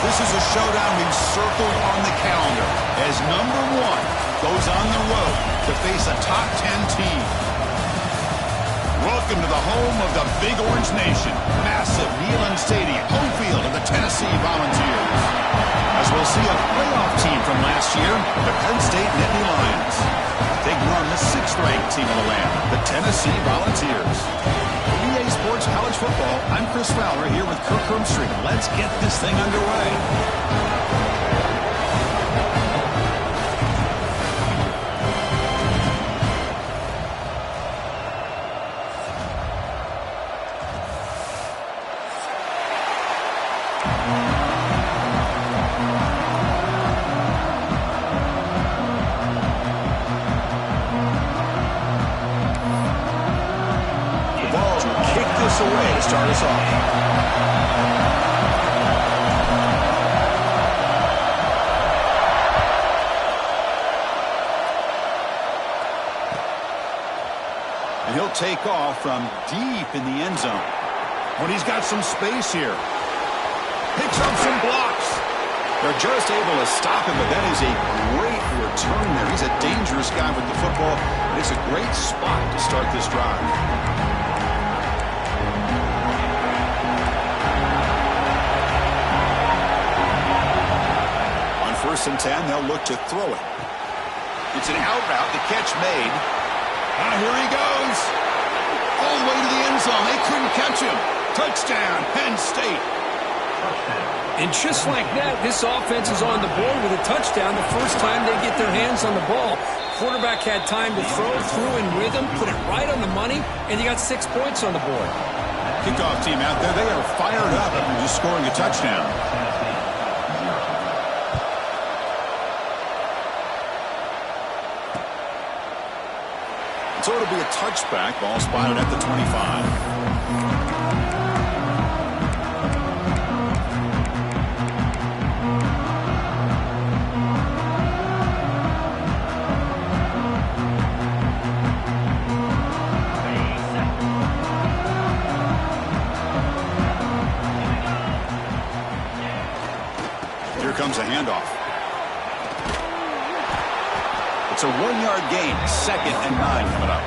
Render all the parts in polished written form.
this is a showdown we've circled on the calendar as number 1 goes on the road to face a top 10 team. Welcome to the home of the Big Orange Nation. Massive Neyland Stadium, home field of the Tennessee Volunteers. As we'll see a playoff team from last year, the Penn State Nittany Lions. Taking on the 6th-ranked team of the land, the Tennessee Volunteers. For EA Sports College Football, I'm Chris Fowler here with Kirk Hermstreet. Let's get this thing underway. Away to start us off. And he'll take off from deep in the end zone. When he's got some space here. Picks up some blocks. They're just able to stop him, but that is a great return there. He's a dangerous guy with the football, but it's a great spot to start this drive. First and 10, they'll look to throw it. It's an out route, the catch made. Here he goes. All the way to the end zone. They couldn't catch him. Touchdown, Penn State. And just like that, this offense is on the board with a touchdown the first time they get their hands on the ball. Quarterback had time to throw through in rhythm, put it right on the money, and you got 6 points on the board. Kickoff team out there, they are fired up after just scoring a touchdown. So it'll be a touchback. Ball spotted at the 25. Here comes a handoff. It's a 1-yard gain, 2nd and 9 coming up.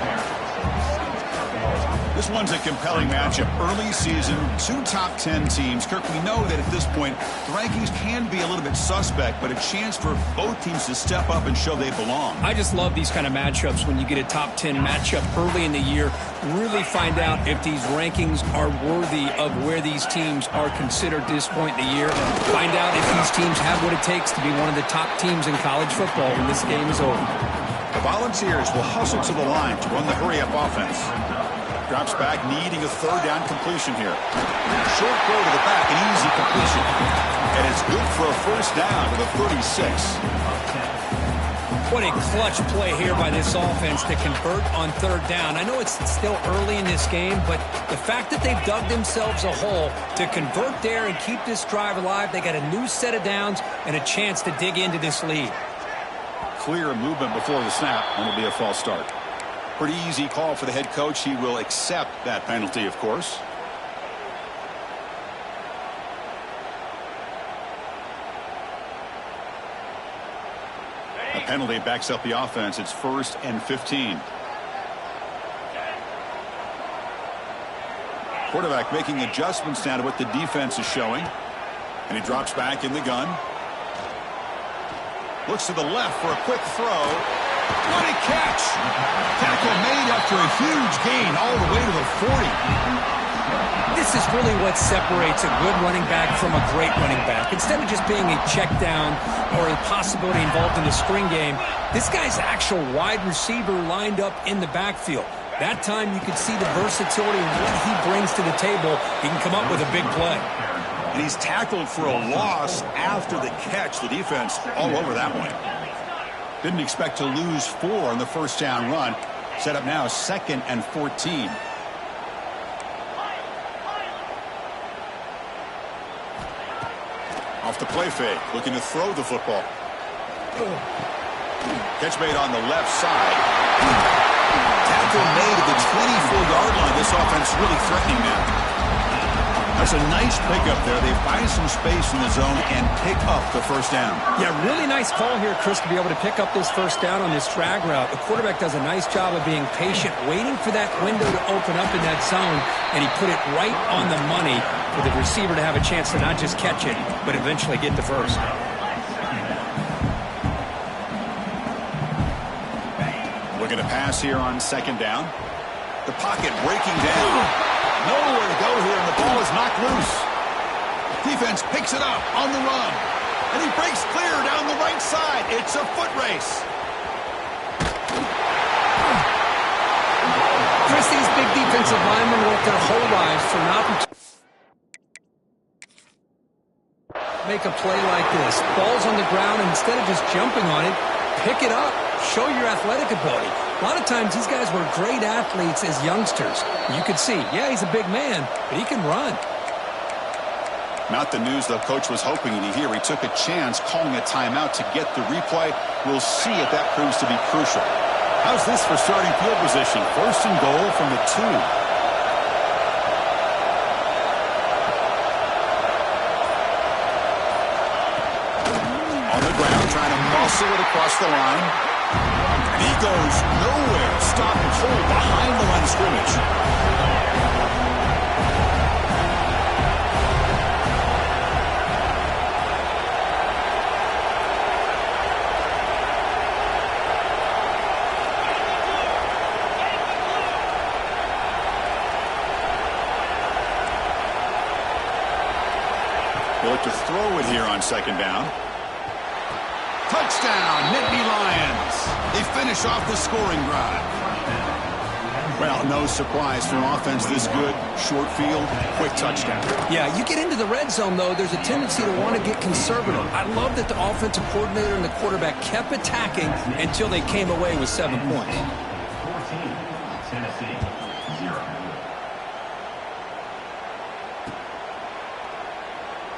This one's a compelling matchup. Early season, 2 top 10 teams. Kirk, we know that at this point, the rankings can be a little bit suspect, but a chance for both teams to step up and show they belong. I just love these kind of matchups when you get a top 10 matchup early in the year. Really find out if these rankings are worthy of where these teams are considered at this point in the year. Find out if these teams have what it takes to be one of the top teams in college football when this game is over. The Volunteers will hustle to the line to run the hurry-up offense. Drops back, needing a 3rd down completion here. Short throw to the back, an easy completion. And it's good for a 1st down to the 36. What a clutch play here by this offense to convert on 3rd down. I know it's still early in this game, but the fact that they've dug themselves a hole to convert there and keep this drive alive, they got a new set of downs and a chance to dig into this lead. Clear movement before the snap, and it'll be a false start. Pretty easy call for the head coach. He will accept that penalty, of course. A penalty backs up the offense. It's 1st and 15. Quarterback making adjustments now to what the defense is showing. And he drops back in the gun. Looks to the left for a quick throw. What a catch! Tackle made after a huge gain all the way to the 40. This is really what separates a good running back from a great running back. Instead of just being a check down or a possibility involved in the screen game, this guy's actual wide receiver lined up in the backfield. That time you could see the versatility of what he brings to the table. He can come up with a big play. And he's tackled for a loss after the catch. The defense all over that one. Didn't expect to lose 4 on the 1st down run. Set up now 2nd and 14. Off the play fake, looking to throw the football. Catch made on the left side. Tackle made at the 24-yard line. This offense really threatening now. That's a nice pickup there. They find some space in the zone and pick up the first down. Yeah, really nice call here, Chris, to be able to pick up this first down on this drag route. The quarterback does a nice job of being patient, waiting for that window to open up in that zone, and he put it right on the money for the receiver to have a chance to not just catch it, but eventually get the first. Looking to pass here on second down. The pocket breaking down. Nowhere to go here, and the ball is knocked loose. Defense picks it up on the run. And he breaks clear down the right side. It's a foot race. Chris, these big defensive linemen work their whole lives for an opportunity to make a play like this. Ball's on the ground, and instead of just jumping on it, pick it up. Show your athletic ability. A lot of times these guys were great athletes as youngsters. You could see, yeah, he's a big man, but he can run. Not the news the coach was hoping to hear. He took a chance calling a timeout to get the replay. We'll see if that proves to be crucial. How's this for starting field position? First and goal from the 2. On the ground, trying to muscle it across the line. And he goes nowhere. Stop and hold behind the line of scrimmage. They'll look to throw it here on second down. Touchdown, Nittany Lions. They finish off the scoring drive. Well, no surprise for an offense this good. Short field, quick touchdown. Yeah, you get into the red zone, though, there's a tendency to want to get conservative. I love that the offensive coordinator and the quarterback kept attacking until they came away with 7 points. 14, Tennessee, 0.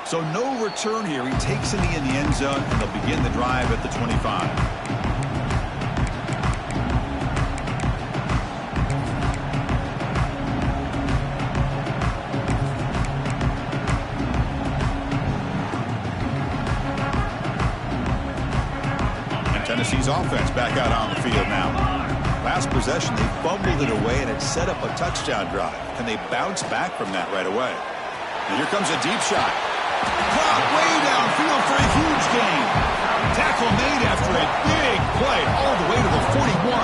So no return here. He takes it in the end zone, and they'll begin the drive at the 25. And Tennessee's offense back out on the field now. Last possession, they fumbled it away, and it set up a touchdown drive. Can they bounce back from that right away? And here comes a deep shot. Caught way downfield for a huge gain. Tackle made after a big play all the way to the 41.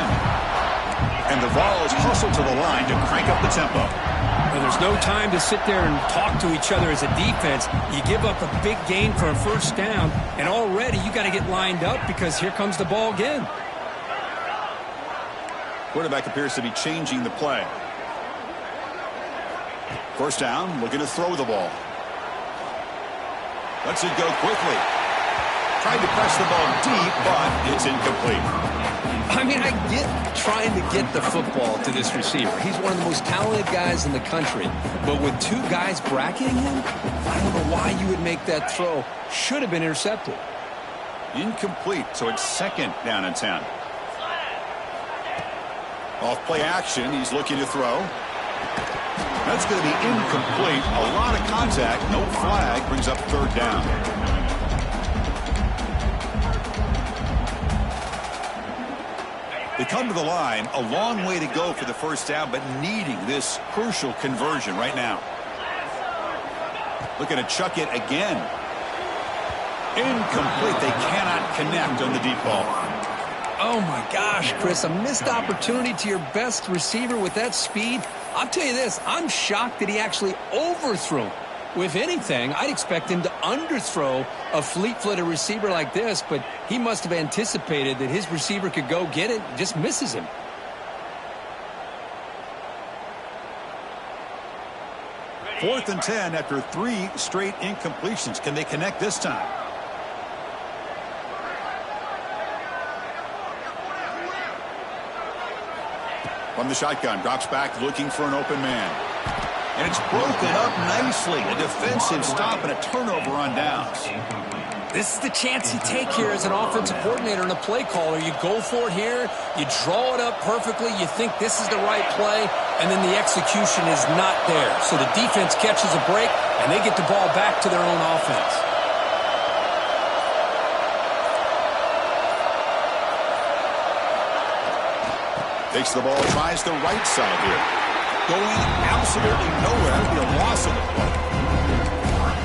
And the Vols hustle to the line to crank up the tempo. Well, there's no time to sit there and talk to each other as a defense. You give up a big gain for a first down, and already you got to get lined up because here comes the ball again. Quarterback appears to be changing the play. First down, looking to throw the ball. Lets it go quickly. Tried to press the ball deep, but it's incomplete. I mean, I get trying to get the football to this receiver. He's one of the most talented guys in the country. But with 2 guys bracketing him, I don't know why you would make that throw. Should have been intercepted. Incomplete, so it's second down and 10. Off play action, he's looking to throw. That's going to be incomplete. A lot of contact, no flag, brings up third down. They come to the line, a long way to go for the first down, but needing this crucial conversion right now. Looking to chuck it again. Incomplete. They cannot connect on the deep ball. Oh, my gosh, Chris, a missed opportunity to your best receiver with that speed. I'll tell you this, I'm shocked that he actually overthrew. With anything, I'd expect him to underthrow a fleet-footed receiver like this, but he must have anticipated that his receiver could go get it, just misses him. Fourth and 10 after 3 straight incompletions. Can they connect this time? From the shotgun, drops back looking for an open man. And it's broken up nicely. A defensive stop and a turnover on downs. This is the chance you take here as an offensive coordinator and a play caller. You go for it here. You draw it up perfectly. You think this is the right play. and then the execution is not there. So the defense catches a break, and they get the ball back to their own offense. Takes the ball, tries the right side here. Going absolutely nowhere. It'll be a loss on the play.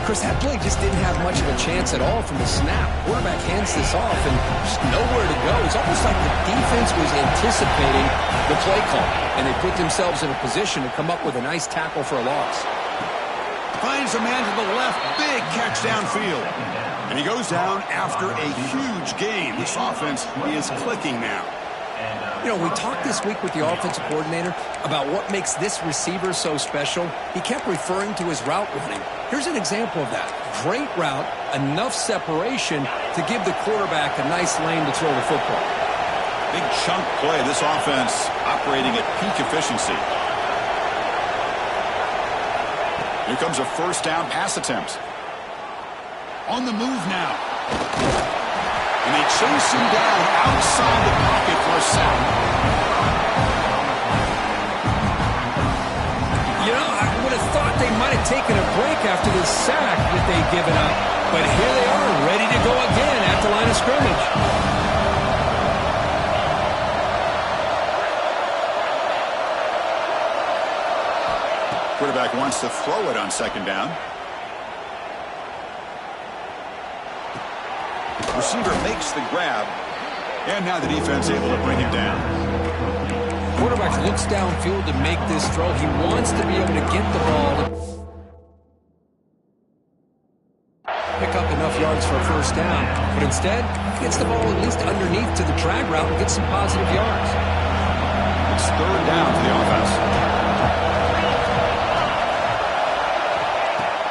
Chris, that play just didn't have much of a chance at all from the snap. Quarterback hands this off and just nowhere to go. It's almost like the defense was anticipating the play call, and they put themselves in a position to come up with a nice tackle for a loss. Finds a man to the left. Big catch downfield. And he goes down after a huge gain. This offense is clicking now. You know, we talked this week with the offensive coordinator about what makes this receiver so special. He kept referring to his route running. Here's an example of that. Great route, enough separation to give the quarterback a nice lane to throw the football. Big chunk play. This offense operating at peak efficiency. Here comes a first down pass attempt. On the move now. And they chase him down outside the pocket for a sack. You know, I would have thought they might have taken a break after this sack that they'd given up. But here they are, ready to go again at the line of scrimmage. Quarterback wants to throw it on second down. Receiver makes the grab, and now the defense able to bring him down. Quarterback looks downfield to make this throw. He wants to be able to get the ball to pick up enough yards for a first down, but instead, he gets the ball at least underneath to the drag route and gets some positive yards. It's third down to the offense.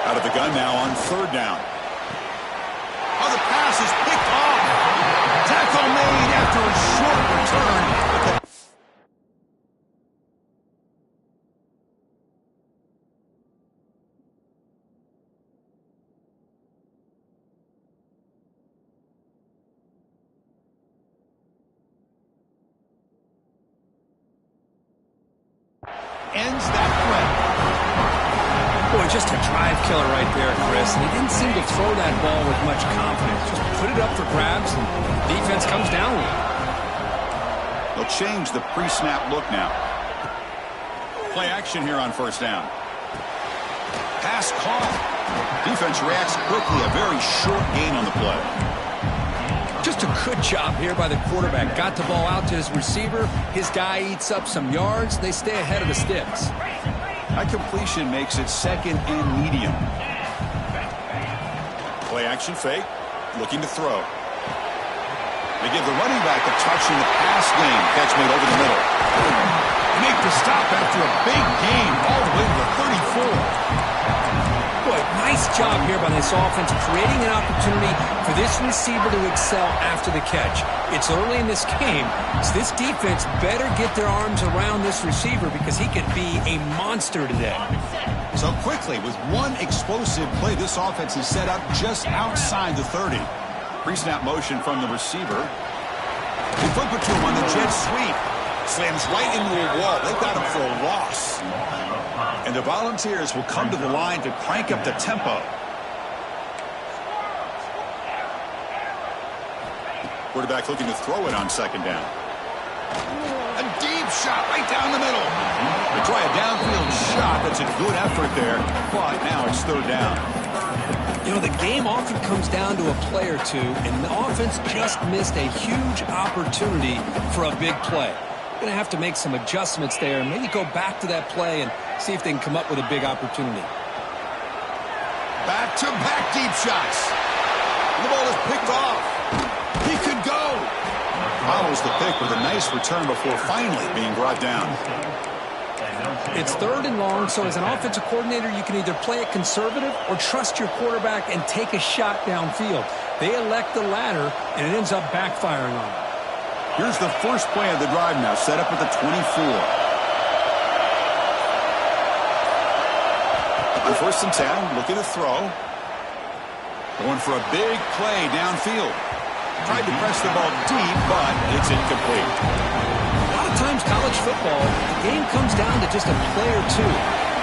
Out of the gun now on third down. Oh, the pass is picked off. Tackle made after a short return. Ends that threat. Boy, just a drive killer right there, Chris. And he didn't seem to throw that ball with much confidence. Just put it up for grabs, and the defense comes down with it. They'll change the pre-snap look now. Play action here on first down. Pass caught. Defense reacts quickly. A very short gain on the play. Just a good job here by the quarterback. Got the ball out to his receiver. His guy eats up some yards. They stay ahead of the sticks. That completion makes it second and medium. Play action fake. Looking to throw. They give the running back a touch in the pass game. Catch made over the middle. Make the stop after a big gain all the way to the 34. Boy, nice job here by this offense, creating an opportunity for this receiver to excel after the catch. It's early in this game, so this defense better get their arms around this receiver because he could be a monster today. So quickly, with one explosive play, this offense is set up just outside the 30. Pre-snap motion from the receiver. They flip it to him on the jet sweep. Slams right into a wall. They've got him for a loss. And the Volunteers will come to the line to crank up the tempo. Quarterback looking to throw it on second down. A deep shot right down the middle. They try a downfield shot. That's a good effort there, but now it's third down. You know, the game often comes down to a play or two, and the offense just missed a huge opportunity for a big play. Going to have to make some adjustments there and maybe go back to that play and see if they can come up with a big opportunity. Back-to-back deep shots. The ball is picked off. He could go. Follows the pick with a nice return before finally being brought down. It's third and long, so as an offensive coordinator, you can either play it conservative or trust your quarterback and take a shot downfield. They elect the latter, and it ends up backfiring on them. Here's the first play of the drive now, set up at the 24. On first and 10, looking to throw. Going for a big play downfield. Tried to press the ball deep, but it's incomplete. A lot of times college college football, the game comes down to just a play or two.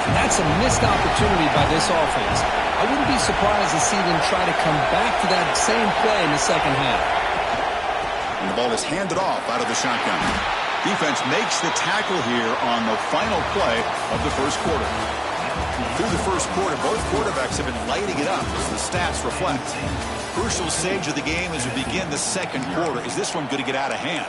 And that's a missed opportunity by this offense. I wouldn't be surprised to see them try to come back to that same play in the second half. And the ball is handed off out of the shotgun. Defense makes the tackle here on the final play of the first quarter. Through the first quarter, both quarterbacks have been lighting it up, as the stats reflect. Crucial stage of the game as we begin the second quarter. Is this one going to get out of hand?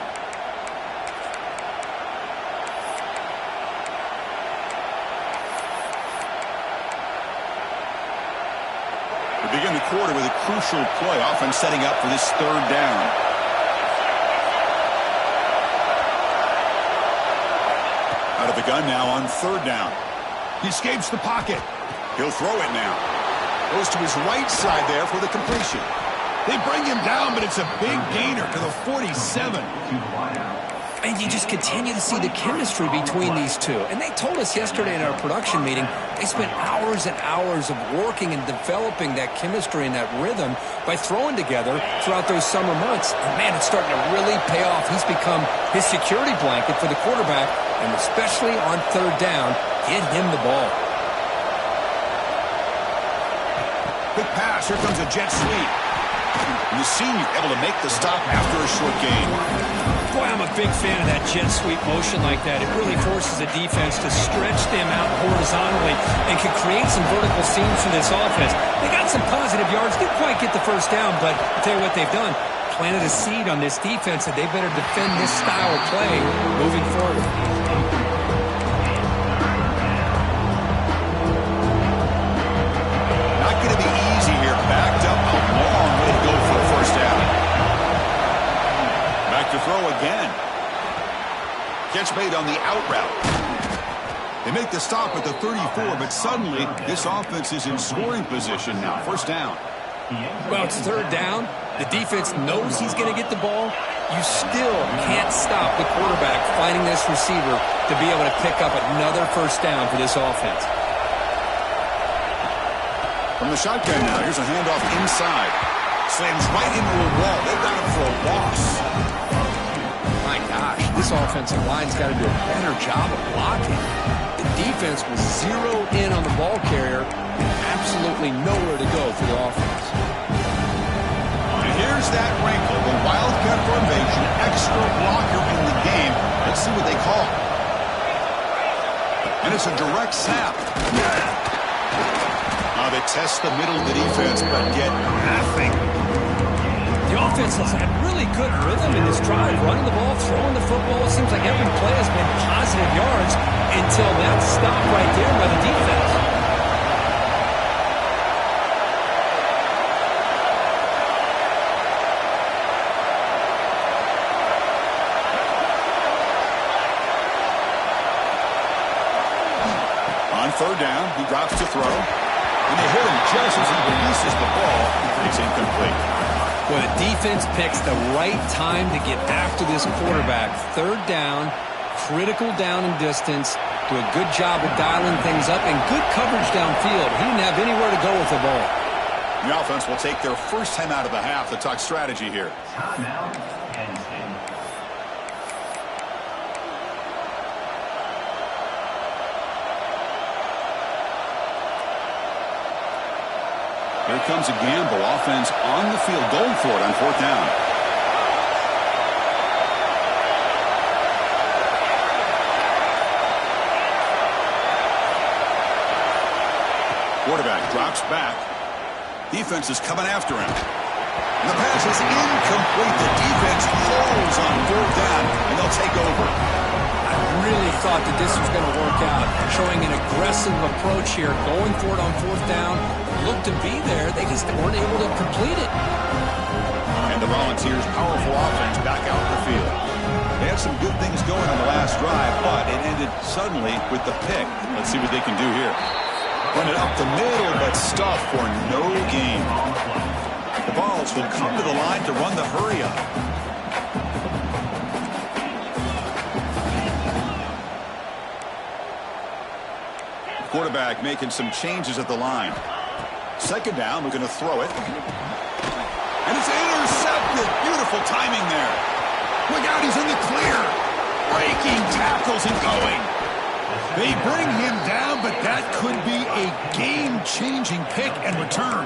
We begin the quarter with a crucial play, often setting up for this third down. Out of the gun now on third down. He escapes the pocket. He'll throw it now. Goes to his right side there for the completion. They bring him down, but it's a big gainer to the 47. And you just continue to see the chemistry between these two. And they told us yesterday in our production meeting, they spent hours and hours of working and developing that chemistry and that rhythm by throwing together throughout those summer months. And man, it's starting to really pay off. He's become his security blanket for the quarterback, and especially on third down, get him the ball. Quick pass. Here comes a jet sweep. And the senior able to make the stop after a short gain. Boy, I'm a big fan of that jet sweep motion like that. It really forces a defense to stretch them out horizontally and can create some vertical seams for this offense. They got some positive yards. Didn't quite get the first down, but I'll tell you what they've done. Planted a seed on this defense that they better defend this style of play moving forward. Not going to be easy here. Backed up a long way to go for a first down. Back to throw again. Catch made on the out route. They make the stop at the 34, but suddenly this offense is in scoring position now. First down. Well, it's third down. The defense knows he's going to get the ball. You still can't stop the quarterback finding this receiver to be able to pick up another first down for this offense. From the shotgun now, here's a handoff inside. Slams right into a wall. They've got him for a loss. My gosh, this offensive line's got to do a better job of blocking. The defense was zeroed in on the ball carrier and absolutely nowhere to go for the offense. And here's that wrinkle, the Wildcat formation, extra blocker in the game. Let's see what they call. And it's a direct snap. Now they test the middle of the defense, but get nothing. The offense has had really good rhythm in this drive, running the ball, throwing the football. It seems like every play has been positive yards until that stop right there by the defense. On third down, he drops to throw. And they hit him just as he releases the ball. It's incomplete. Well, the defense picks the right time to get after this quarterback. Third down, critical down and distance. Do a good job of dialing things up and good coverage downfield. He didn't have anywhere to go with the ball. The offense will take their first time out of the half to talk strategy here. Here comes a gamble. Offense on the field, going for it on fourth down. Quarterback drops back. Defense is coming after him. And the pass is incomplete. The defense holds on fourth down, and they'll take over. I really thought that this was going to work out, showing an aggressive approach here, going for it on fourth down. Looked to be there. They just weren't able to complete it. And the Volunteers' powerful offense back out in the field. They had some good things going on the last drive, but it ended suddenly with the pick. Let's see what they can do here. Run it up the middle, but stuff for no gain. The Vols will come to the line to run the hurry-up. Quarterback making some changes at the line. Second down, we're going to throw it. And it's intercepted. Beautiful timing there. Look out, he's in the clear. Breaking tackles and going. They bring him down, but that could be a game-changing pick and return.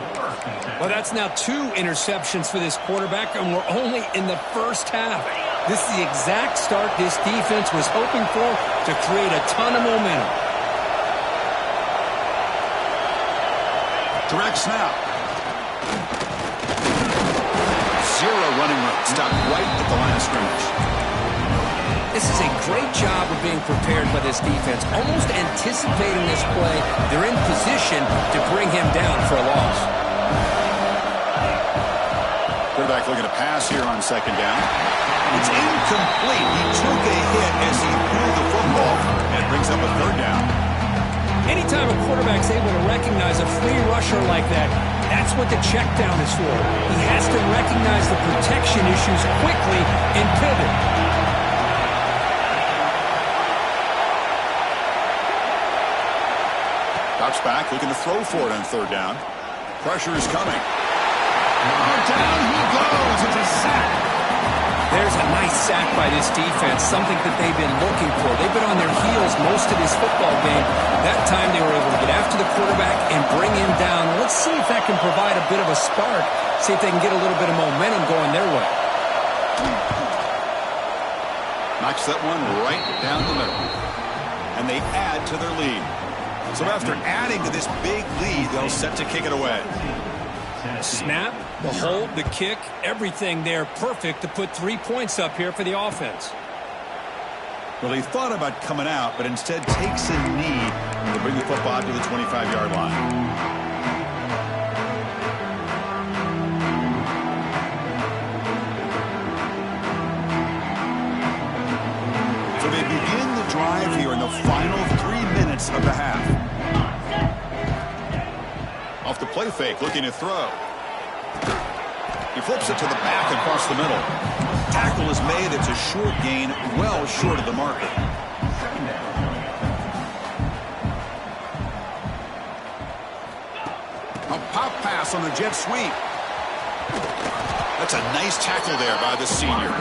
Well, that's now 2 interceptions for this quarterback, and we're only in the first half. This is the exact start this defense was hoping for to create a ton of momentum. Direct snap. Zero running room. Stopped right at the line of scrimmage. This is a great job of being prepared by this defense. Almost anticipating this play, they're in position to bring him down for a loss. Quarterback looking to pass here on second down. It's incomplete. He took a hit as he threw the football. That brings up a third down. Anytime a quarterback's able to recognize a free rusher like that, that's what the check down is for. He has to recognize the protection issues quickly and pivot. Drops back, looking to throw for it on third down. Pressure is coming. Down he goes. It's a sack. There's a nice sack by this defense, something that they've been looking for. They've been on their heels most of this football game. That time they were able to get after the quarterback and bring him down. Let's see if that can provide a bit of a spark, see if they can get a little bit of momentum going their way. Knocks that one right down the middle. And they add to their lead. So after adding to this big lead, they'll set to kick it away. Snap, the hold, the kick, everything there perfect to put 3 points up here for the offense. Well, he thought about coming out, but instead takes a knee to bring the football to the 25-yard line. So they begin the drive here in the final 3 minutes of the half. Off the play fake, looking to throw. He flips it to the back across the middle. Tackle is made. It's a short gain, well short of the marker. A pop pass on the jet sweep. That's a nice tackle there by the senior.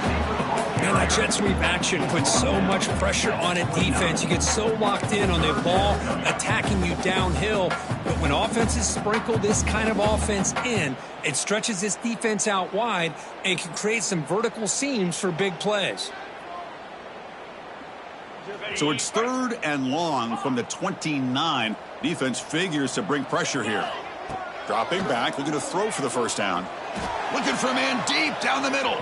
Man, that jet sweep action puts so much pressure on a defense. You get so locked in on the ball attacking you downhill. But when offenses sprinkle this kind of offense in, it stretches this defense out wide and can create some vertical seams for big plays. So it's third and long from the 29. Defense figures to bring pressure here. Dropping back, looking to throw for the first down. Looking for a man deep down the middle.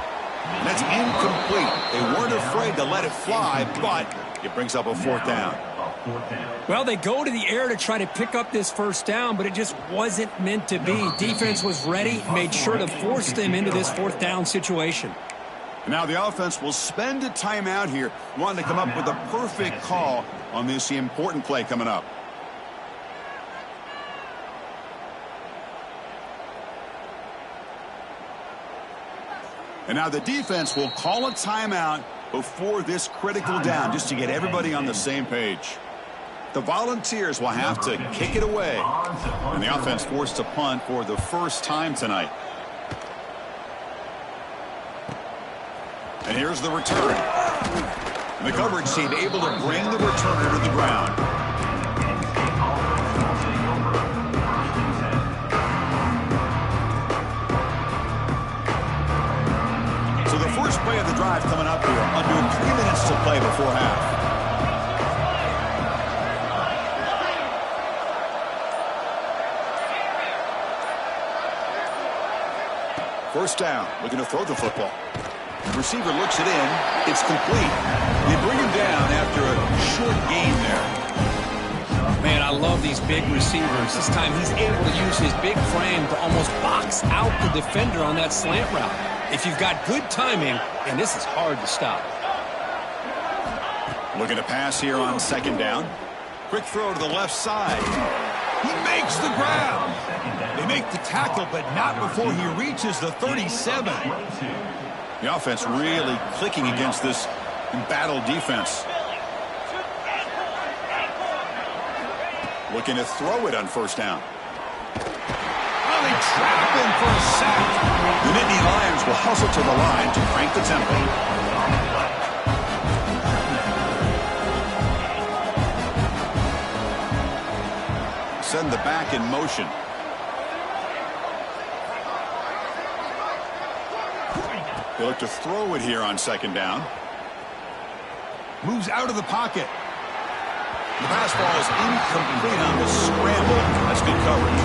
That's incomplete. They weren't afraid to let it fly, but it brings up a fourth down. Well, they go to the air to try to pick up this first down, but it just wasn't meant to be. Defense was ready, made sure to force them into this fourth down situation. And now the offense will spend a timeout here, wanting to come up with a perfect call on this important play coming up. And now the defense will call a timeout before this critical down, just to get everybody on the same page. The Volunteers will have to kick it away. And the offense forced to punt for the first time tonight. And here's the return. And the coverage team able to bring the returner to the ground. So the first play of the drive coming up here. Under 3 minutes to play before half. First down, looking to throw the football. Receiver looks it in. It's complete. They bring him down after a short gain there. Man, I love these big receivers. This time he's able to use his big frame to almost box out the defender on that slant route. If you've got good timing, and this is hard to stop. Looking to pass here on second down. Quick throw to the left side. He makes the grab. They make the tackle, but not before he reaches the 37. The offense really clicking against this embattled defense. Looking to throw it on first down. Oh, they trap him for a sack. The Nittany Lions will hustle to the line to crank the tempo. Send the back in motion. They look to throw it here on second down. Moves out of the pocket. The pass ball is incomplete on the scramble. That's good coverage.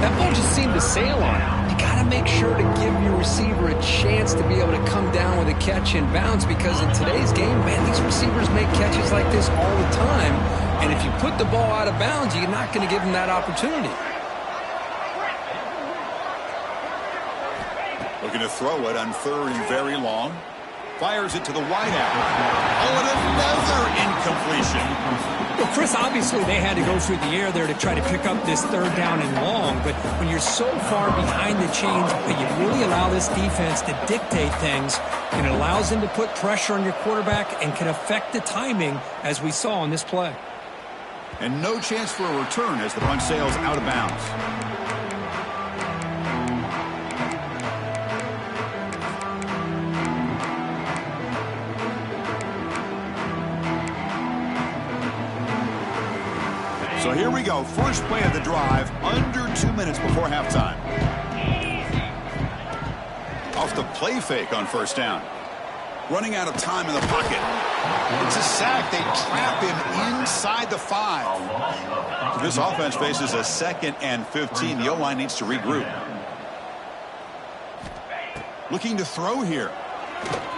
That ball just seemed to sail on him. You got to make sure to give your receiver a chance to be able to come down with a catch in bounds, because in today's game, man, these receivers make catches like this all the time. And if you put the ball out of bounds, you're not going to give them that opportunity. Looking to throw it on third and very long. Fires it to the wideout. Oh, and another incompletion. Well, Chris, obviously they had to go through the air there to try to pick up this third down and long, but when you're so far behind the chains, but you really allow this defense to dictate things, and it allows them to put pressure on your quarterback and can affect the timing, as we saw on this play. And no chance for a return as the punt sails out of bounds. So here we go. First play of the drive, under 2 minutes before halftime. Off the play fake on first down. Running out of time in the pocket. It's a sack. They trap him inside the 5. So this offense faces a 2nd and 15. The O-line needs to regroup. Looking to throw here.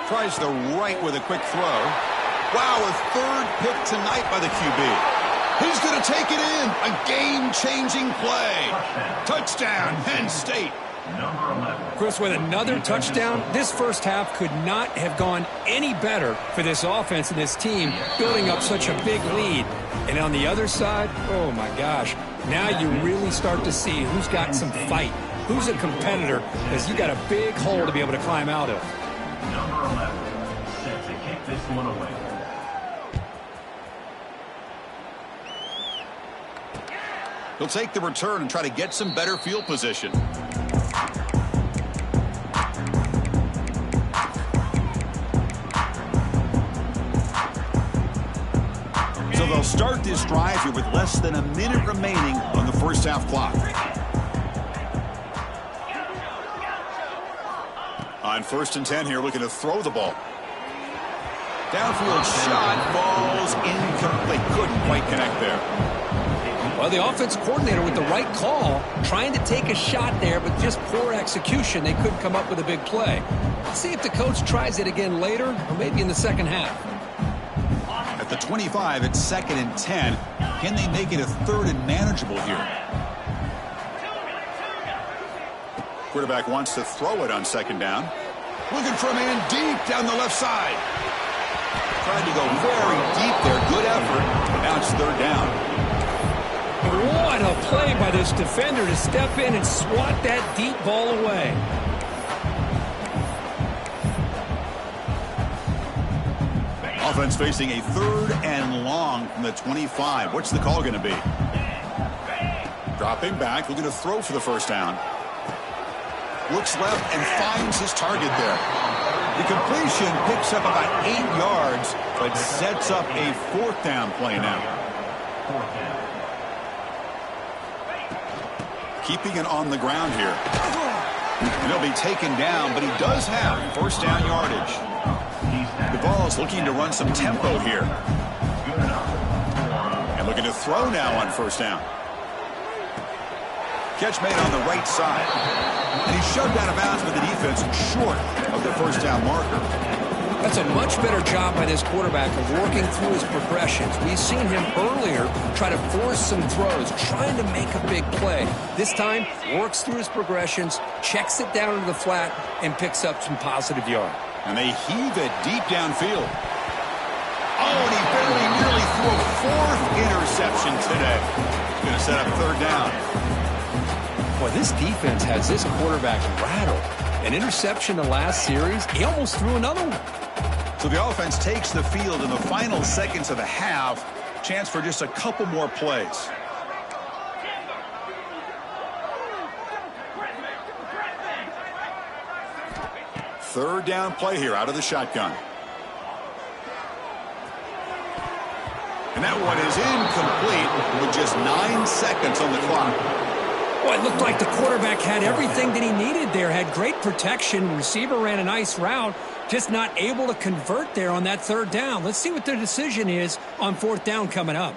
Tries the right with a quick throw. Wow, a third pick tonight by the QB. He's going to take it in. A game-changing play. Touchdown, Penn State. Chris, with another touchdown, this first half could not have gone any better for this offense and this team, building up such a big lead. And on the other side, oh my gosh, now you really start to see who's got some fight, who's a competitor, because you got a big hole to be able to climb out of. Number 11, set to kick this one away. He'll take the return and try to get some better field position. So they'll start this drive here with less than a minute remaining on the first half clock. On 1st and 10 here, looking to throw the ball. Downfield shot, falls incomplete. Couldn't quite connect there. Well, the offense coordinator with the right call, trying to take a shot there, but just poor execution. They couldn't come up with a big play. Let's see if the coach tries it again later, or maybe in the second half. At the 25, it's 2nd and 10. Can they make it a 3rd and manageable here? Quarterback wants to throw it on 2nd down. Looking for a man deep down the left side. Tried to go very deep there. Good effort. But now it's 3rd down. What a play by this defender to step in and swat that deep ball away. Offense facing a 3rd and long from the 25. What's the call going to be? Dropping back, looking to throw for the first down. Looks left and finds his target there. The completion picks up about 8 yards, but sets up a 4th down play now. Keeping it on the ground here. And he'll be taken down, but he does have 1st down yardage. The ball is looking to run some tempo here. And looking to throw now on 1st down. Catch made on the right side. And he's shoved out of bounds with the defense short of the 1st down marker. That's a much better job by this quarterback of working through his progressions. We've seen him earlier try to force some throws, trying to make a big play. This time, works through his progressions, checks it down into the flat, and picks up some positive yard. And they heave it deep downfield. Oh, and he very nearly threw a 4th interception today. He's going to set up 3rd down. Boy, this defense has this quarterback rattled. An interception the last series, he almost threw another one. So the offense takes the field in the final seconds of the half. Chance for just a couple more plays. Third down play here out of the shotgun. And that one is incomplete with just Just 9 seconds on the clock. Well, it looked like the quarterback had everything that he needed there. Had great protection. Receiver ran a nice route. Just not able to convert there on that third down. Let's see what their decision is on fourth down coming up.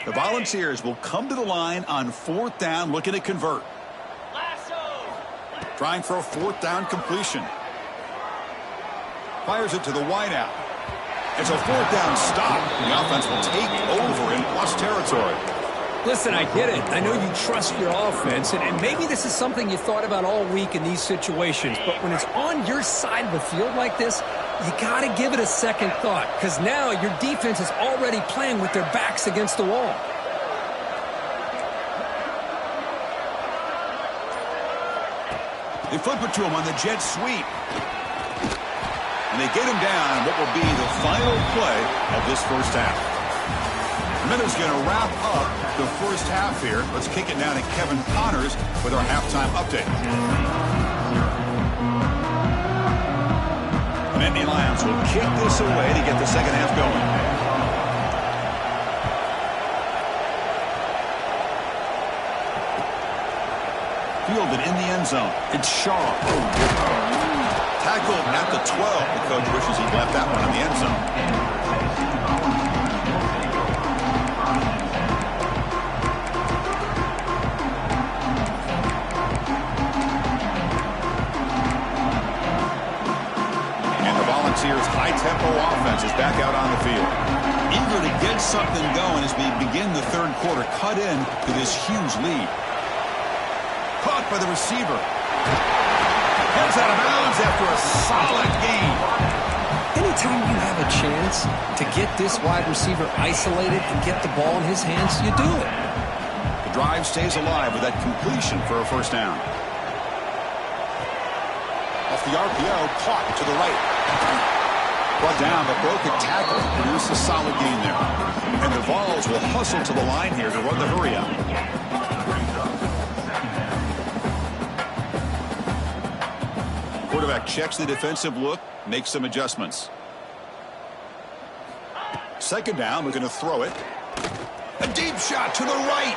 The Volunteers will come to the line on fourth down, looking to convert. Trying for a fourth down completion. Fires it to the wideout. It's a fourth down stop. The offense will take over in plus territory. Listen, I get it. I know you trust your offense, and maybe this is something you thought about all week in these situations, but when it's on your side of the field like this, you got to give it a second thought, because now your defense is already playing with their backs against the wall. They flip it to him on the jet sweep. And they get him down in what will be the final play of this first half. Minutes going to wrap up the first half here. Let's kick it down to Kevin Connors with our halftime update. The Nittany Lions will kick this away to get the second half going. Fielded in the end zone. It's Shaw. Tackled at the 12. The coach wishes he'd left that one in the end zone. And the Volunteers' high-tempo offense is back out on the field. Eager to get something going as we begin the third quarter. Cut in to this huge lead. Caught by the receiver. Heads out of bounds after a solid game. Anytime you have a chance to get this wide receiver isolated and get the ball in his hands, you do it. The drive stays alive with that completion for a first down. Off the RPO, caught to the right. Brought down, but broke a tackle. Produced a solid gain there. And the Vols will hustle to the line here to run the hurry up. Quarterback checks the defensive look, makes some adjustments. Second down, we're going to throw it. A deep shot to the right.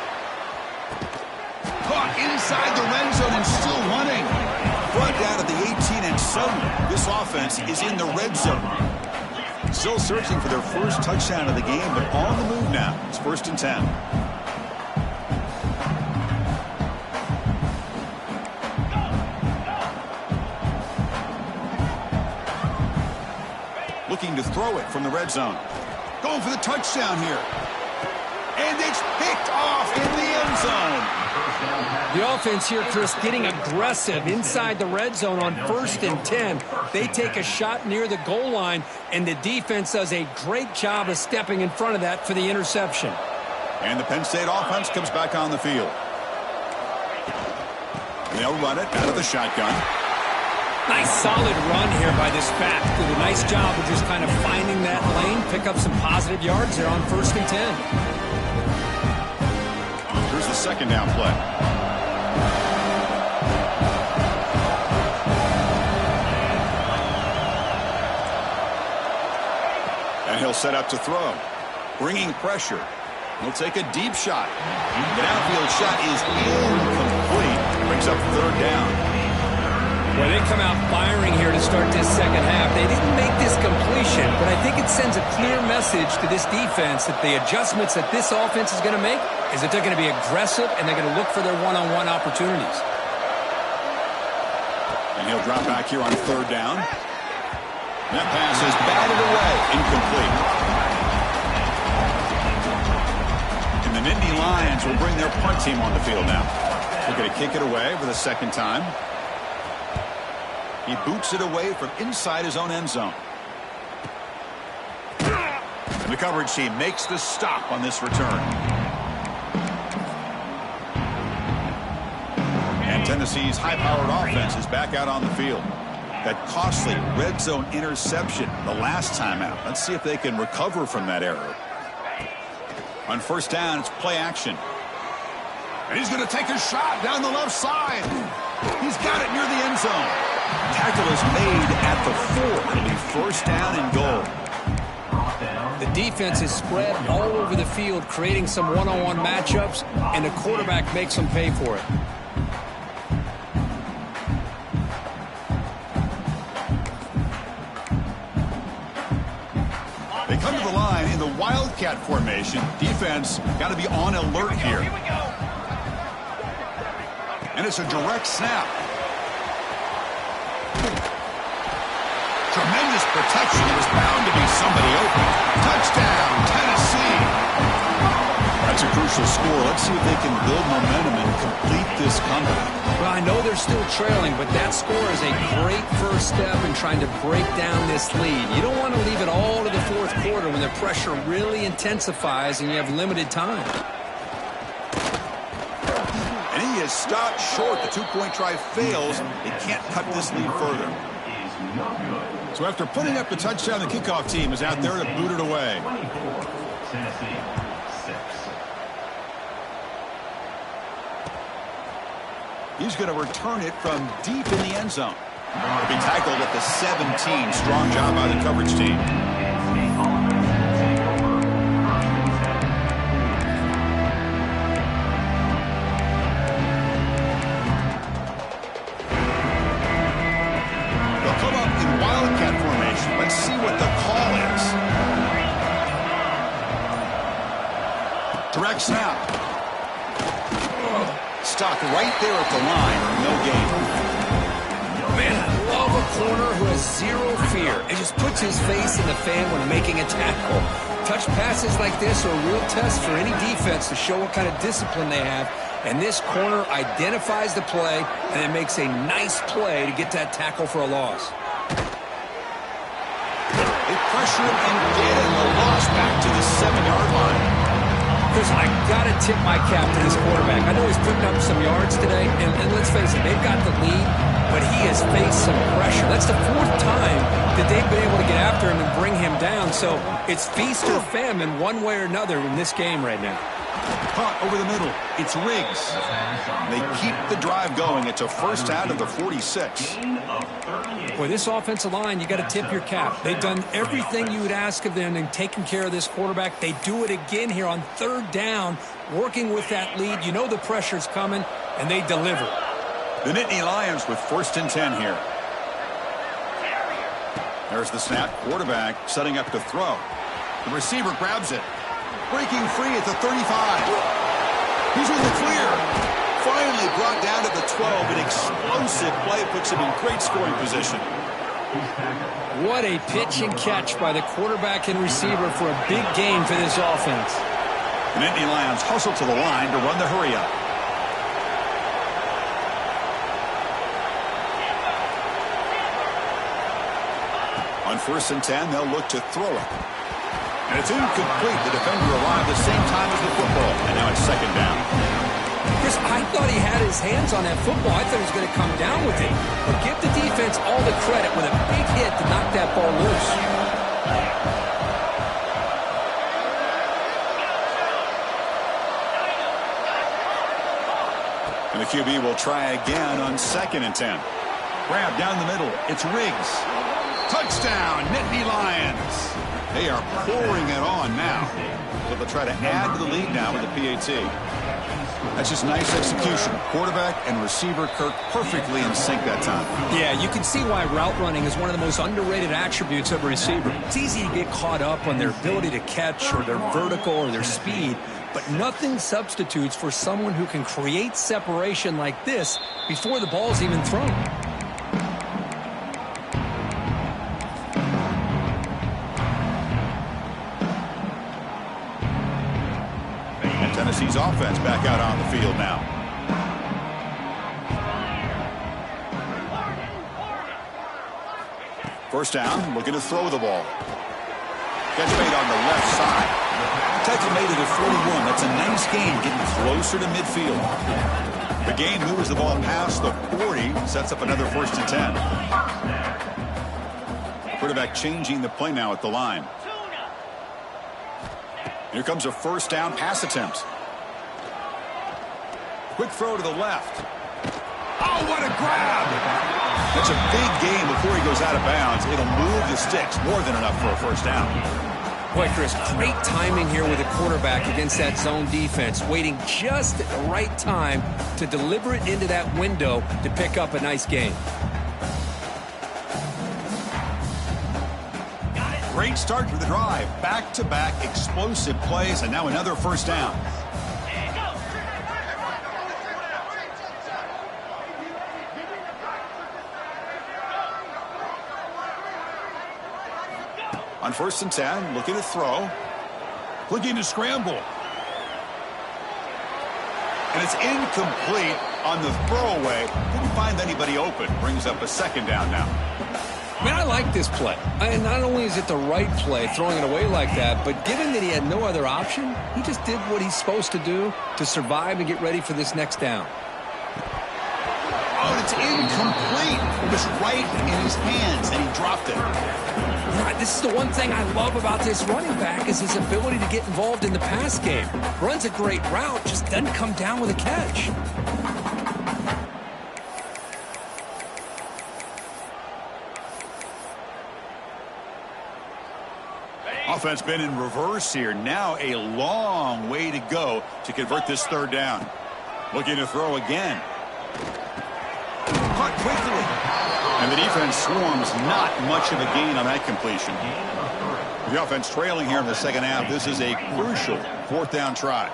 Caught inside the red zone and still running. Brought down at the 18, and suddenly this offense is in the red zone. Still searching for their first touchdown of the game, but on the move now. It's 1st and 10. Looking to throw it from the red zone. Going for the touchdown here. And it's picked off in the end zone. The offense here, Chris, getting aggressive inside the red zone on 1st and 10. They take a shot near the goal line, and the defense does a great job of stepping in front of that for the interception. And the Penn State offense comes back on the field. They'll run it out of the shotgun. Nice solid run here by this back. Did a nice job of just kind of finding that lane, pick up some positive yards there on 1st and 10. Here's the second down play. And he'll set up to throw. Bringing pressure. He'll take a deep shot. The downfield shot is incomplete. Brings up third down. Well, they come out firing here to start this second half. They didn't make this completion, but I think it sends a clear message to this defense that the adjustments that this offense is going to make is that they're going to be aggressive and they're going to look for their one-on-one opportunities. And he'll drop back here on third down. That pass is batted away, incomplete. And the Nittany Lions will bring their punt team on the field now. They're going to kick it away for the second time. He boots it away from inside his own end zone. And the coverage team makes the stop on this return. And Tennessee's high-powered offense is back out on the field. That costly red zone interception the last time out. Let's see if they can recover from that error. On first down, it's play action. And he's going to take a shot down the left side. He's got it near the end zone. Tackle is made at the 4. It'll be first down and goal. The defense is spread all over the field, creating some one-on-one matchups, and the quarterback makes them pay for it. They come to the line in the Wildcat formation. Defense got to be on alert here. And it's a direct snap. Tremendous protection. It was bound to be somebody open. Touchdown, Tennessee. That's a crucial score. Let's see if they can build momentum and complete this comeback. Well, I know they're still trailing, but that score is a great first step in trying to break down this lead. You don't want to leave it all to the fourth quarter when the pressure really intensifies and you have limited time. And he is stopped short. The two-point try fails. They can't cut this lead further. So after putting up the touchdown, the kickoff team is out there to boot it away. Tennessee 6. He's going to return it from deep in the end zone. He'll be tackled at the 17. Strong job by the coverage team. They'll come up in Wildcat formation. Let's see what the call is. Direct snap. Stopped right there at the line. No gain. Man, I love a corner who has zero fear. It just puts his face in the fan when making a tackle. Touch passes like this are a real test for any defense to show what kind of discipline they have. And this corner identifies the play and then makes a nice play to get that tackle for a loss. They pressure him and get him. A loss back to the 7-yard line. Chris, I got to tip my cap to this quarterback. I know he's putting up some yards today, and let's face it, they've got the lead, but he has faced some pressure. That's the 4th time that they've been able to get after him and bring him down. So it's feast or famine one way or another in this game right now. Caught over the middle. It's Riggs. They keep the drive going. It's a first out of the 46. Boy, this offensive line, you got to tip your cap. They've done everything you would ask of them in taking care of this quarterback. They do it again here on 3rd down, working with that lead. You know the pressure's coming, and they deliver. The Nittany Lions with 1st and 10 here. There's the snap. Quarterback setting up to throw. The receiver grabs it. Breaking free at the 35. He's in the clear. Finally brought down to the 12. An explosive play puts him in great scoring position. What a pitch and catch by the quarterback and receiver for a big gain for this offense. The Nittany Lions hustle to the line to run the hurry up. On 1st and 10, they'll look to throw it. And it's incomplete. The defender arrived the same time as the football. And now it's 2nd down. Chris, I thought he had his hands on that football. I thought he was going to come down with it. But give the defense all the credit with a big hit to knock that ball loose. And the QB will try again on 2nd and 10. Grab down the middle. It's Riggs. Touchdown, Nittany Lions. They are pouring it on now. So they'll try to add to the lead now with the PAT. That's just nice execution. Quarterback and receiver Kirk perfectly in sync that time. Yeah, you can see why route running is one of the most underrated attributes of a receiver. It's easy to get caught up on their ability to catch or their vertical or their speed, but nothing substitutes for someone who can create separation like this before the ball's even thrown. Tennessee's offense back out on the field now. First down, looking to throw the ball. Catch made on the left side. Tackle made it at 41. That's a nice gain, getting closer to midfield. The game moves the ball past the 40, sets up another 1st and 10. Quarterback changing the play now at the line. Here comes a 1st down pass attempt. Quick throw to the left. Oh, what a grab! It's a big gain before he goes out of bounds. It'll move the sticks, more than enough for a first down. Boy, Chris, great timing here with the quarterback against that zone defense, waiting just at the right time to deliver it into that window to pick up a nice gain. Great start to the drive. Back-to-back explosive plays, and now another first down. On 1st and 10, looking to throw. Looking to scramble. And it's incomplete on the throwaway. Didn't find anybody open. Brings up a second down now. I mean, I like this play. And not only is it the right play, throwing it away like that, but given that he had no other option, he just did what he's supposed to do to survive and get ready for this next down. Oh, it's incomplete. It was right in his hands, and he dropped it. This is the one thing I love about this running back is his ability to get involved in the pass game. Runs a great route, just doesn't come down with a catch. Offense been in reverse here. Now a long way to go to convert this third down. Looking to throw again. Caught quickly. And the defense swarms, not much of a gain on that completion. The offense trailing here in the second half. This is a crucial fourth down try.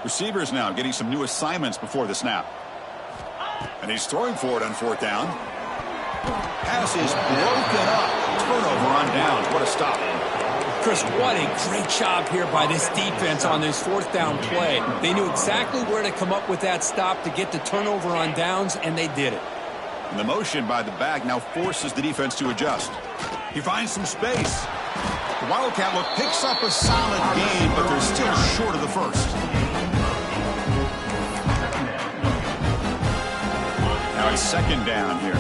Receivers now getting some new assignments before the snap. And he's throwing for it on fourth down. Pass is broken up. Turnover on downs. What a stop. Chris, what a great job here by this defense on this fourth down play. They knew exactly where to come up with that stop to get the turnover on downs, and they did it. And the motion by the back now forces the defense to adjust. He finds some space. The Wildcat look picks up a solid gain, but they're still short of the first. Now it's second down here.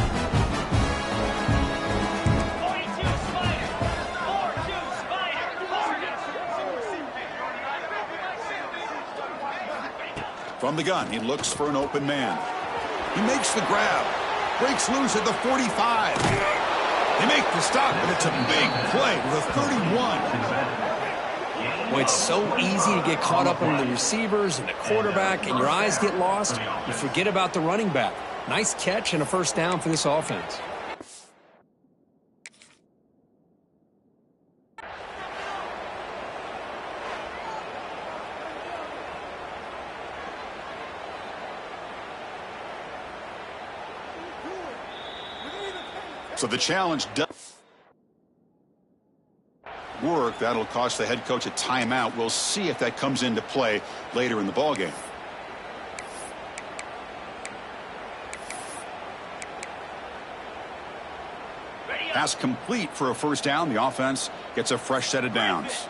From the gun, he looks for an open man. He makes the grab. Breaks loose at the 45. They make the stop, and it's a big play with a 31. Well, it's so easy to get caught up on the receivers and the quarterback, and your eyes get lost. You forget about the running back. Nice catch and a first down for this offense. So the challenge does work. That'll cost the head coach a timeout. We'll see if that comes into play later in the ballgame. Pass complete for a first down. The offense gets a fresh set of downs.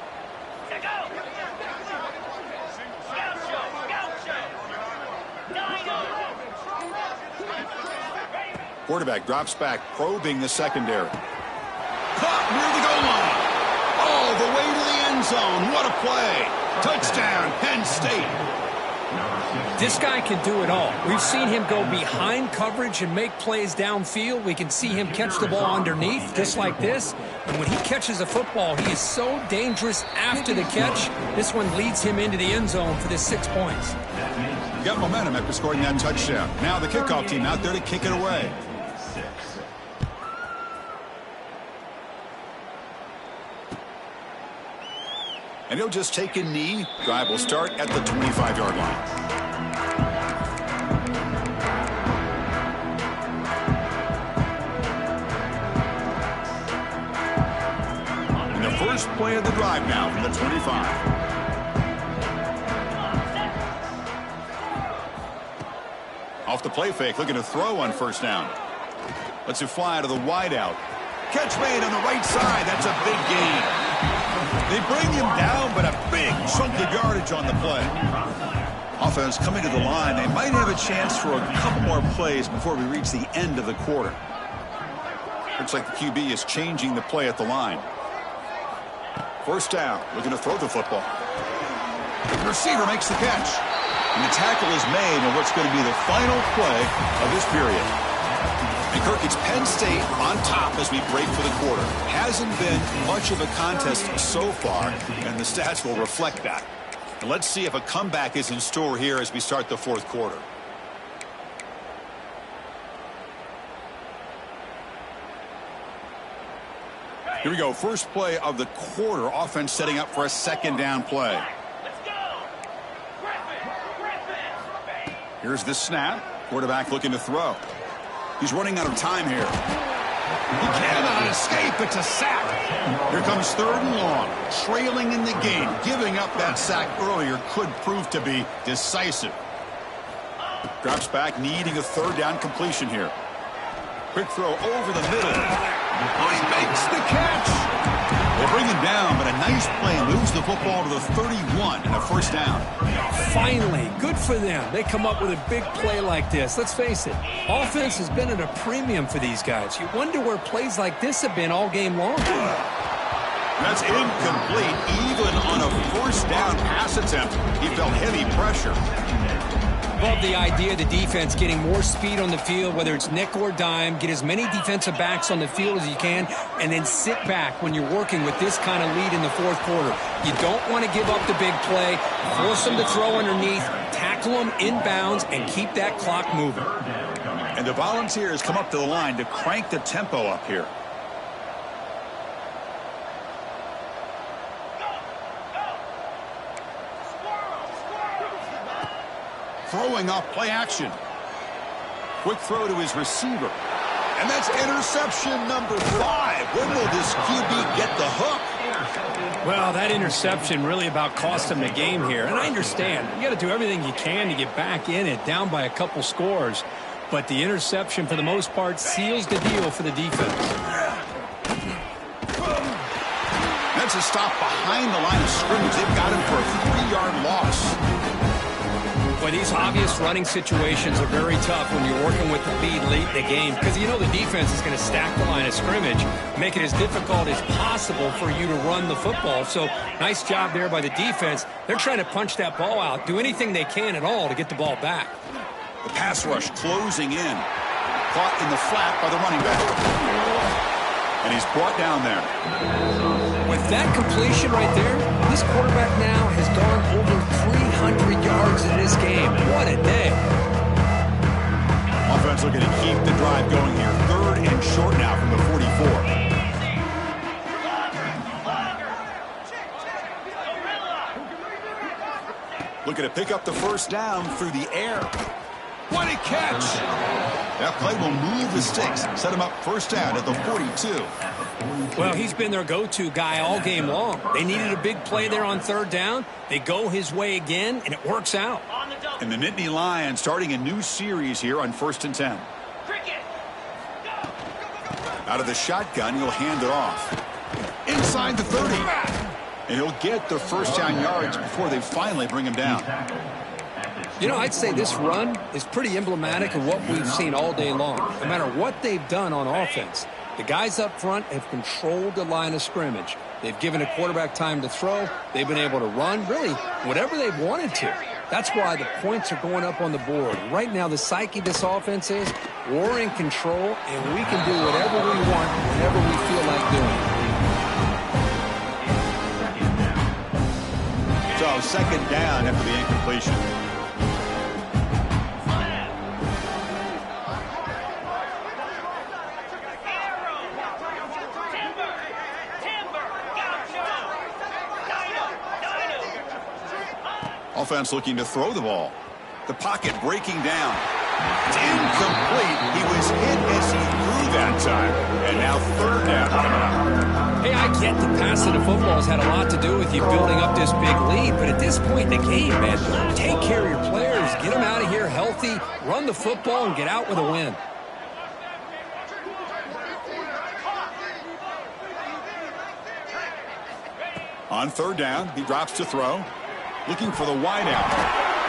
Quarterback drops back, probing the secondary. Caught near the goal line. All the way to the end zone. What a play. Touchdown, Penn State. This guy can do it all. We've seen him go behind coverage and make plays downfield. We can see him catch the ball underneath, just like this. And when he catches a football, he is so dangerous after the catch. This one leads him into the end zone for the 6 points. Got momentum after scoring that touchdown. Now the kickoff team out there to kick it away. And he'll just take a knee. Drive will start at the 25-yard line. And the first play of the drive now from the 25. Off the play fake, looking to throw on first down. Lets it fly to the wideout. Catch made on the right side. That's a big gain. They bring him down, but a big chunk of yardage on the play. Offense coming to the line. They might have a chance for a couple more plays before we reach the end of the quarter. Looks like the QB is changing the play at the line. First down, looking to throw the football. The receiver makes the catch. And the tackle is made on what's going to be the final play of this period. And Kirk, it's Penn State on top as we break for the quarter. Hasn't been much of a contest so far, and the stats will reflect that. And let's see if a comeback is in store here as we start the fourth quarter. Here we go. First play of the quarter. Offense setting up for a second down play. Here's the snap. Quarterback looking to throw. He's running out of time here. He cannot escape. It's a sack. Here comes third and long. Trailing in the game. Giving up that sack earlier could prove to be decisive. Drops back, needing a third down completion here. Quick throw over the middle. Oh, he makes the catch. They bring him down, but a nice play moves the football to the 31 and a first down. Finally, good for them. They come up with a big play like this. Let's face it, offense has been at a premium for these guys. You wonder where plays like this have been all game long. That's incomplete. Even on a first down pass attempt, he felt heavy pressure. Love the idea of the defense getting more speed on the field, whether it's nickel or dime. Get as many defensive backs on the field as you can, and then sit back when you're working with this kind of lead in the fourth quarter. You don't want to give up the big play. Force them to throw underneath, tackle them inbounds, and keep that clock moving. And the Volunteers come up to the line to crank the tempo up here. Throwing off play action. Quick throw to his receiver. And that's interception number 5. When will this QB get the hook? Well, that interception really about cost him the game here. And I understand. You got to do everything you can to get back in it, down by a couple scores. But the interception, for the most part, seals the deal for the defense. That's a stop behind the line of scrimmage. They've got him for a 3-yard loss. Well, these obvious running situations are very tough when you're working with the lead late in the game, because you know the defense is going to stack the line of scrimmage, make it as difficult as possible for you to run the football. So nice job there by the defense. They're trying to punch that ball out, do anything they can at all to get the ball back. The pass rush closing in. Caught in the flat by the running back. And he's brought down there. With that completion right there, this quarterback now has gone over 300 yards in this game. What a day. Offense looking to keep the drive going here. Third and short now from the 44. Looking to pick up the first down through the air. What a catch! That play will move the sticks. Set him up first down at the 42. Well, he's been their go-to guy all game long. They needed a big play there on third down. They go his way again, and it works out. And the Nittany Lions starting a new series here on 1st and 10. Out of the shotgun, he'll hand it off. Inside the 30. And he'll get the first down yards before they finally bring him down. You know, I'd say this run is pretty emblematic of what we've seen all day long. No matter what they've done on offense, the guys up front have controlled the line of scrimmage. They've given a quarterback time to throw. They've been able to run, really, whatever they've wanted to. That's why the points are going up on the board. Right now, the psyche of this offense is we're in control, and we can do whatever we want whenever we feel like doing it. So, second down after the incompletion. Offense looking to throw the ball. The pocket breaking down. It's incomplete. He was hit as he threw that time. And now third down coming up. Hey, I get the passing of football has had a lot to do with you building up this big lead. But at this point in the game, man, take care of your players. Get them out of here healthy. Run the football and get out with a win. On third down, he drops to throw. Looking for the wideout.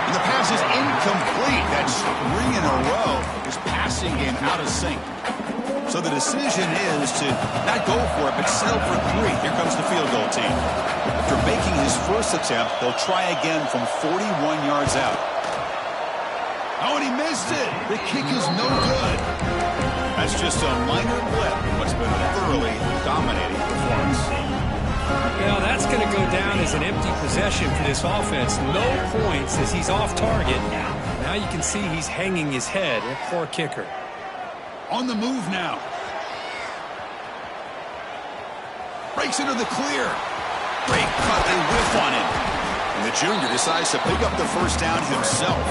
And the pass is incomplete. That's 3 in a row. His passing game out of sync. So the decision is to not go for it, but settle for 3. Here comes the field goal team. After making his first attempt, they'll try again from 41 yards out. Oh, and he missed it. The kick is no good. That's just a minor blip in what's been a thoroughly dominating performance. Well, that's going to go down as an empty possession for this offense. No points as he's off target. Now you can see he's hanging his head. A poor kicker. On the move now. Breaks into the clear. Great cut. They whiff on him. And the junior decides to pick up the first down himself.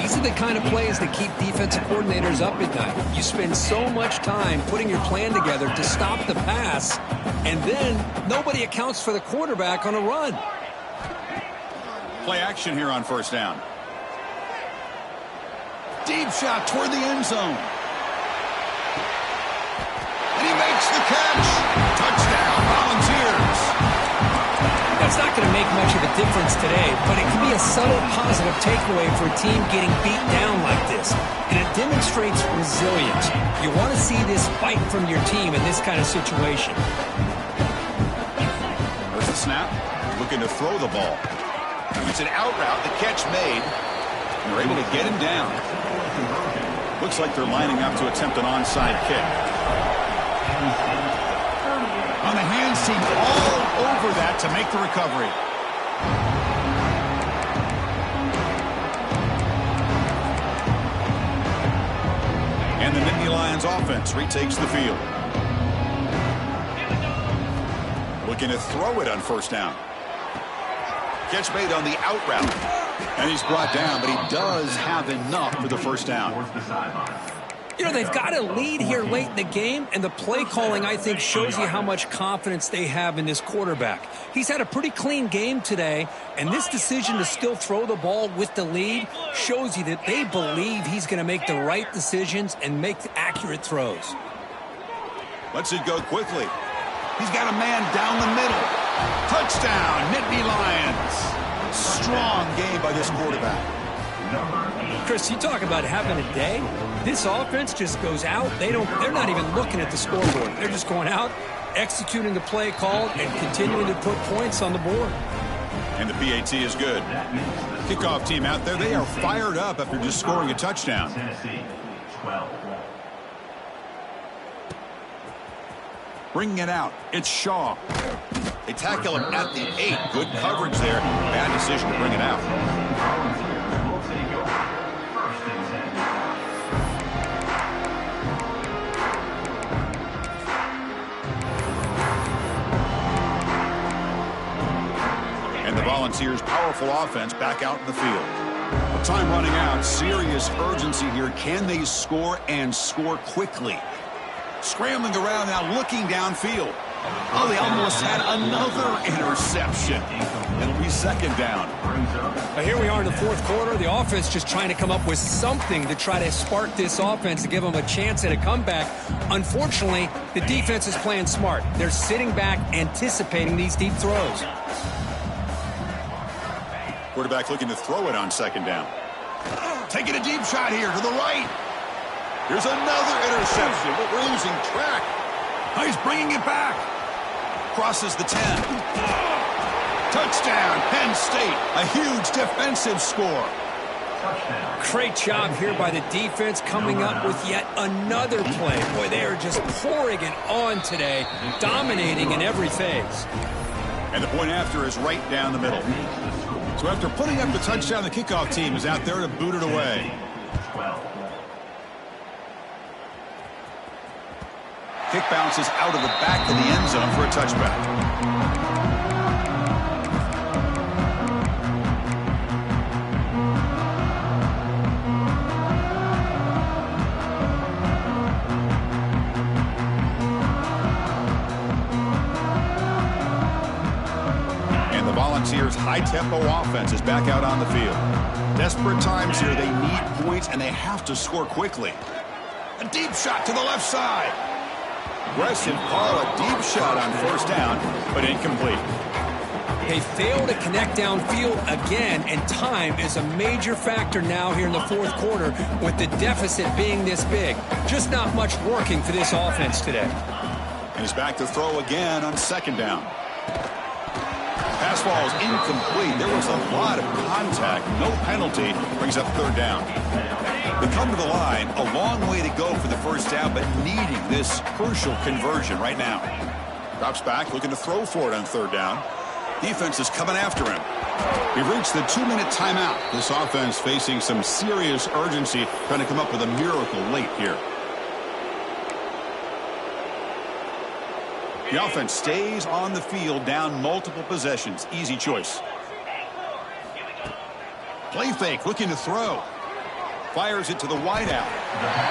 These are the kind of plays that keep defensive coordinators up at night. You spend so much time putting your plan together to stop the pass, and then nobody accounts for the quarterback on a run. Play action here on first down. Deep shot toward the end zone. And he makes the catch. Touchdown, Volunteers. That's not going to make much of a difference today, but it can be a subtle positive takeaway for a team getting beat down like this. And it demonstrates resilience. You want to see this fight from your team in this kind of situation. There's the snap. Looking to throw the ball. It's an out route. The catch made. And they're able to get him down. Looks like they're lining up to attempt an onside kick. On the hands team, all over that to make the recovery. And the Nittany Lions offense retakes the field. Looking to throw it on first down. Catch made on the out route. And he's brought down, but he does have enough for the first down. You know, they've got a lead here late in the game, and the play calling, I think, shows you how much confidence they have in this quarterback. He's had a pretty clean game today, and this decision to still throw the ball with the lead shows you that they believe he's going to make the right decisions and make accurate throws. Lets it go quickly. He's got a man down the middle. Touchdown, Nittany Lions. Strong game by this quarterback. Chris, you talk about having a day. This offense just goes out. They're not even looking at the scoreboard. They're just going out, executing the play called, and continuing to put points on the board. And the PAT is good. Kickoff team out there, they are fired up after just scoring a touchdown. Bringing it out, it's Shaw. They tackle him at the 8. Good coverage there. Bad decision to bring it out. And the Volunteers' powerful offense back out in the field. Time running out. Serious urgency here. Can they score and score quickly? Scrambling around now, looking downfield. Oh, they almost had another interception. It'll be second down. Here we are in the fourth quarter. The offense just trying to come up with something to try to spark this offense to give them a chance at a comeback. Unfortunately, the defense is playing smart. They're sitting back, anticipating these deep throws. Quarterback looking to throw it on second down. Taking a deep shot here to the right. Here's another interception, but we're losing track. Oh, he's bringing it back. Crosses the 10. Touchdown, Penn State. A huge defensive score. Great job here by the defense coming up with yet another play. Boy, they are just pouring it on today, dominating in every phase. And the point after is right down the middle. So after putting up the touchdown, the kickoff team is out there to boot it away. Kick bounces out of the back of the end zone for a touchback. And the Volunteers' high-tempo offense is back out on the field. Desperate times here. They need points, and they have to score quickly. A deep shot to the left side. Aggressive call, a deep shot on first down, but incomplete. They fail to connect downfield again, and time is a major factor now here in the fourth quarter with the deficit being this big. Just not much working for this offense today. And he's back to throw again on second down. Pass ball is incomplete. There was a lot of contact. No penalty. Brings up third down. They come to the line. A long way to go for the first down, but needing this crucial conversion right now. Drops back, looking to throw for it on third down. Defense is coming after him. We've reached the 2-minute timeout. This offense facing some serious urgency, trying to come up with a miracle late here. The offense stays on the field, down multiple possessions. Easy choice. Play fake, looking to throw. Fires it to the wideout.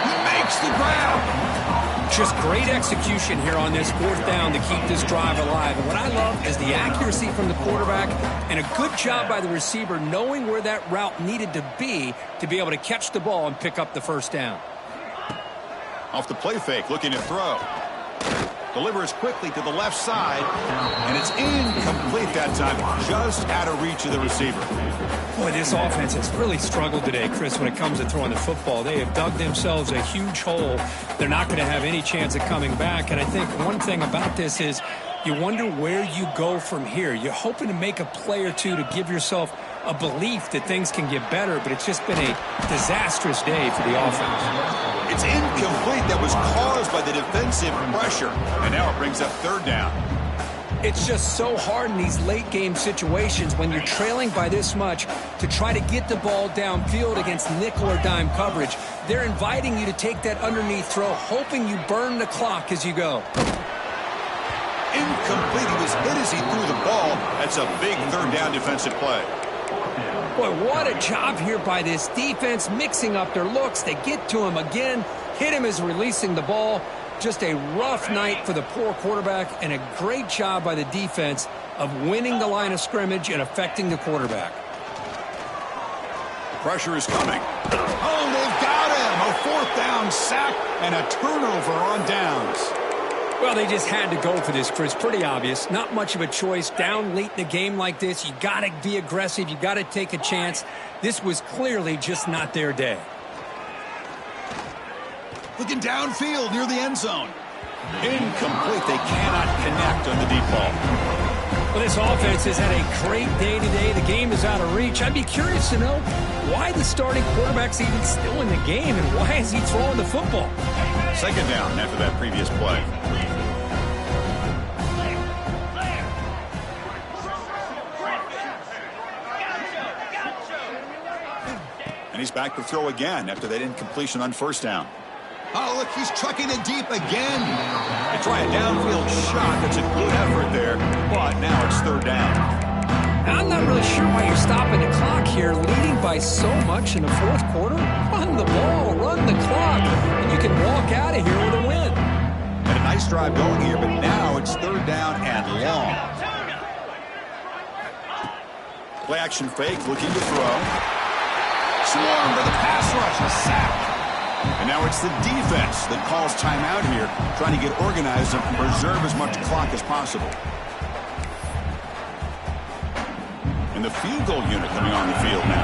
He makes the grab. Just great execution here on this fourth down to keep this drive alive. And what I love is the accuracy from the quarterback and a good job by the receiver knowing where that route needed to be able to catch the ball and pick up the first down. Off the play fake, looking to throw. Delivers quickly to the left side, and it's incomplete that time, just out of reach of the receiver. Boy, this offense has really struggled today, Chris, when it comes to throwing the football. They have dug themselves a huge hole. They're not going to have any chance of coming back, and I think one thing about this is you wonder where you go from here. You're hoping to make a play or two to give yourself a belief that things can get better, but it's just been a disastrous day for the offense. It's incomplete. That was caused by the defensive pressure, and now it brings up third down. It's just so hard in these late-game situations when you're trailing by this much to try to get the ball downfield against nickel or dime coverage. They're inviting you to take that underneath throw, hoping you burn the clock as you go. Incomplete. He was hit as he threw the ball. That's a big third down defensive play. Boy, what a job here by this defense, mixing up their looks. They get to him again, hit him as releasing the ball. Just a rough night for the poor quarterback, and a great job by the defense of winning the line of scrimmage and affecting the quarterback. Pressure is coming. Oh, they've got him. A fourth down sack and a turnover on downs. Well, they just had to go for this, Chris. Pretty obvious. Not much of a choice. Down late in a game like this, you got to be aggressive. You got to take a chance. This was clearly just not their day. Looking downfield near the end zone. Incomplete. They cannot connect on the deep ball. Well, this offense has had a great day today. The game is out of reach. I'd be curious to know why the starting quarterback's even still in the game and why is he throwing the football? Second down after that previous play. And he's back to throw again after that incompletion on first down. Oh, look, he's trucking it deep again. They try a downfield shot. That's a good effort there, but now it's third down. I'm not really sure why you're stopping the clock here, leading by so much in the fourth quarter. Run the ball, run the clock, and you can walk out of here with a win. Had a nice drive going here, but now it's third down and long. Play action fake, looking to throw. Swarmed by the pass rush, a sack. And now it's the defense that calls timeout here, trying to get organized and preserve as much clock as possible. And the field goal unit coming on the field now.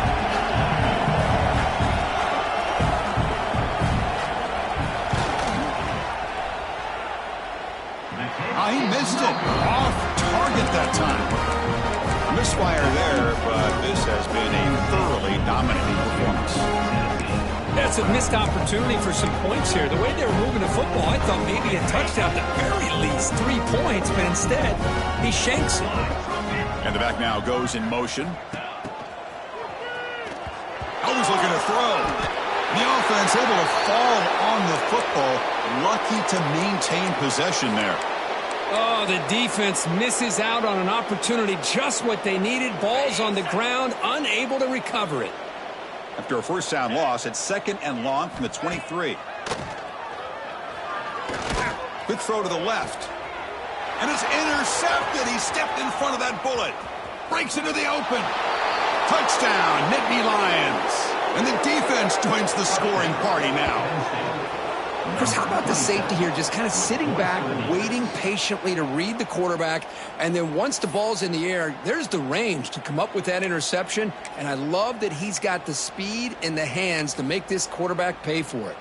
He missed it. Off target that time. Misfire there, but this has been a thoroughly dominating performance. That's a missed opportunity for some points here. The way they were moving the football, I thought maybe a touchdown, at the very least 3 points, but instead, he shanks it. And the back now goes in motion. Always looking to throw. The offense able to fall on the football. Lucky to maintain possession there. Oh, the defense misses out on an opportunity, just what they needed. Ball's on the ground, unable to recover it. After a first down loss, it's second and long from the 23. Quick throw to the left. And it's intercepted. He stepped in front of that bullet. Breaks into the open. Touchdown, Nittany Lions. And the defense joins the scoring party now. Chris, how about the safety here? Just kind of sitting back, waiting patiently to read the quarterback, and then once the ball's in the air, there's the range to come up with that interception, and I love that he's got the speed in the hands to make this quarterback pay for it.